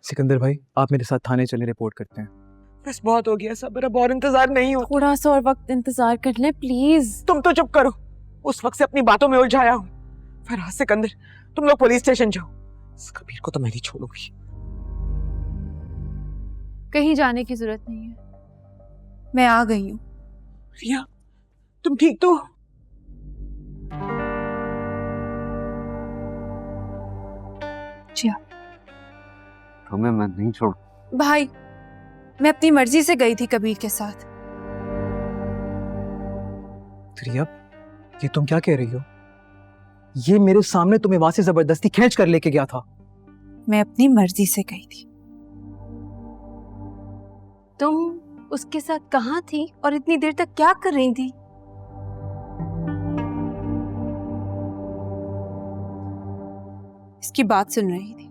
सिकंदर भाई, आप मेरे साथ थाने चले, रिपोर्ट करते हैं। बस बहुत हो गया सब, मेरा बहुत इंतजार नहीं हो। थोड़ा सा और वक्त इंतजार कर ले प्लीज। तुम तो चुप करो, उस वक्त से अपनी बातों में उलझाया हूँ। फराज, सिकंदर, तुम लोग पुलिस स्टेशन जाओ। इस कबीर को तो मैं नहीं छोड़ूंगी। कहीं जाने की जरूरत नहीं है, मैं आ गई हूँ। रिया, तुम ठीक तो? जी हाँ। तुम्हें मैं नहीं छोड़। भाई, मैं अपनी मर्जी से गई थी कबीर के साथ। रिया, ये तुम क्या कह रही हो? ये मेरे सामने तुम्हें वहां से जबरदस्ती खींच कर लेके गया था। मैं अपनी मर्जी से गई थी। तुम उसके साथ कहाँ थी और इतनी देर तक क्या कर रही थी? इसकी बात सुन रही थी,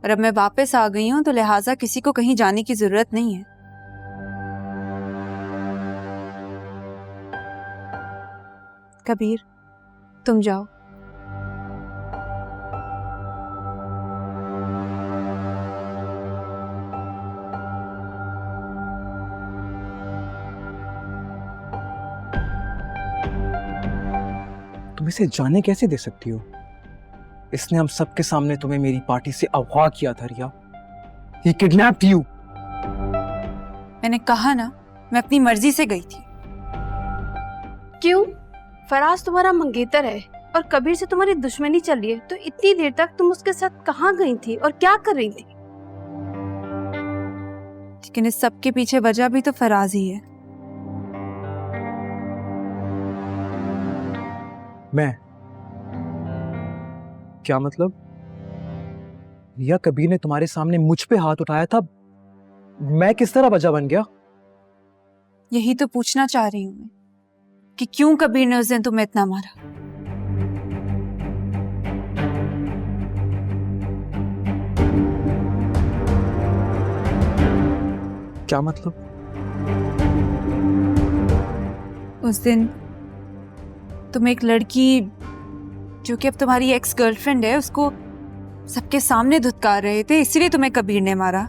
और अब मैं वापस आ गई हूं तो लिहाजा किसी को कहीं जाने की जरूरत नहीं है। कबीर, तुम जाओ। तुम इसे जाने कैसे दे सकती हो? इसने हम सबके सामने तुम्हें मेरी पार्टी से अगवा किया था रिया। He kidnapped you। मैंने कहा ना, मैं अपनी मर्जी से गई थी। क्यों? फराज तुम्हारा मंगेतर है और कबीर से तुम्हारी दुश्मनी चल रही है, तो इतनी देर तक तुम उसके साथ कहाँ गई थी और क्या कर रही थी? लेकिन इस सब के पीछे वजह भी तो फराज ही है। मैं? क्या मतलब? रिया, कबीर ने तुम्हारे सामने मुझ पे हाथ उठाया था, मैं किस तरह वजह बन गया? यही तो पूछना चाह रही हूँ मैं, कि क्यों कबीर ने उस दिन तुम्हें इतना मारा? क्या मतलब? उस दिन तुम एक लड़की जो कि अब तुम्हारी एक्स गर्लफ्रेंड है, उसको सबके सामने धुतकार रहे थे, इसीलिए तुम्हें कबीर ने मारा।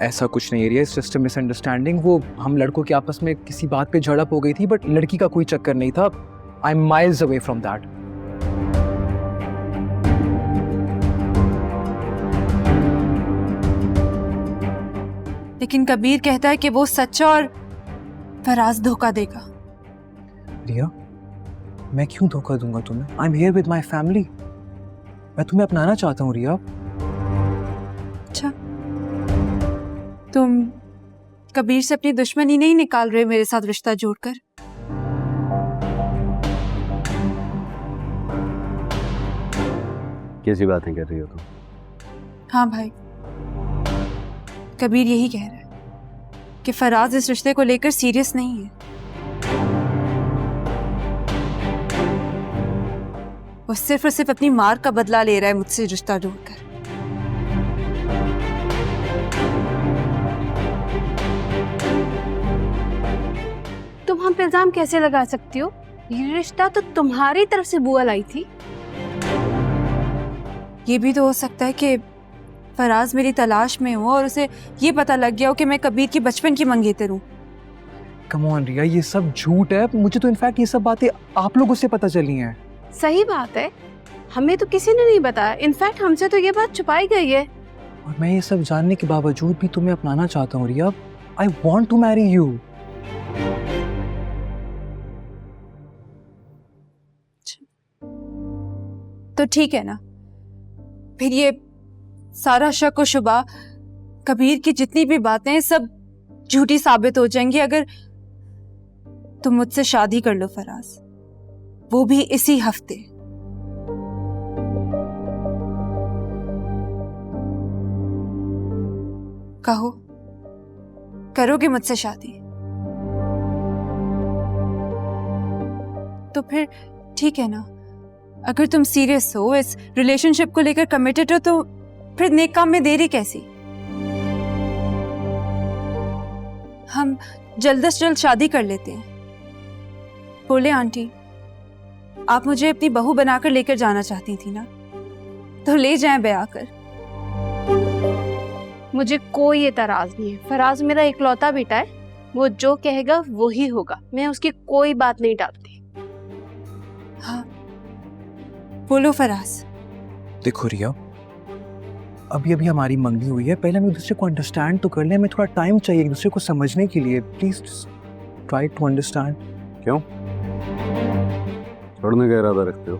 ऐसा कुछ नहीं है रिया, इट्स जस्ट अ मिसअंडरस्टैंडिंग। वो हम लड़कों के आपस में किसी बात पे झड़प हो गई थी, बट लड़की का कोई चक्कर नहीं था। I am miles away from that. लेकिन कबीर कहता है कि वो सच्चा और फराज धोखा देगा। रिया, मैं क्यों धोखा दूंगा तुम्हें? I am here with my family. मैं तुम्हें अपनाना चाहता हूँ रिया। अच्छा, तुम कबीर से अपनी दुश्मनी नहीं निकाल रहे मेरे साथ रिश्ता जोड़कर? कैसी बातें कर रही हो तुम? हाँ भाई, कबीर यही कह रहा है कि फराज इस रिश्ते को लेकर सीरियस नहीं है। वो सिर्फ और सिर्फ अपनी मार का बदला ले रहा है मुझसे रिश्ता जोड़कर। तुम हम पे इल्जाम कैसे लगा सकती हो? ये रिश्ता तो तुम्हारी तरफ से बुआ लाई थी। ये भी तो हो सकता है कि फराज मेरी तलाश में हो और उसे ये पता लग गया हो कि मैं कबीर की बचपन की मंगेतर हूँ। कम ऑन रिया, ये सब झूठ है। मुझे तो इनफैक्ट ये सब बातें आप लोगों से पता चली हैं। सही बात है, हमें तो किसी ने नहीं बताया। इनफैक्ट हमसे तो ये बात छुपाई गई है। और मैं ये सब जानने के बावजूद भी तुम्हें अपनाना चाहता हूँ Riya. I want to marry you. तो ठीक है ना, फिर ये सारा शक और शुबा, कबीर की जितनी भी बातें सब झूठी साबित हो जाएंगी अगर तुम मुझसे शादी कर लो फराज, वो भी इसी हफ्ते। कहो, करोगे मुझसे शादी? तो फिर ठीक है ना, अगर तुम सीरियस हो, इस रिलेशनशिप को लेकर कमिटेड हो, तो फिर नेक काम में देरी कैसी? हम जल्द से जल्द शादी कर लेते हैं। बोले आंटी, आप मुझे अपनी बहू बनाकर लेकर जाना चाहती थी ना, तो ले जाएं ब्याह कर। मुझे कोई एतराज नहीं है। फराज मेरा इकलौता बेटा है, वो जो कहेगा वो ही होगा। मैं उसकी कोई बात नहीं टालती। हाँ, बोलो फराज। देखो रिया, अभी अभी हमारी मंगनी हुई है, पहले हम एक दूसरे को अंडरस्टैंड तो कर लें। हमें थोड़ा टाइम चाहिए एक दूसरे को समझने के लिए। Please try to understand. क्यों छोड़ने का इरादा रखते हो?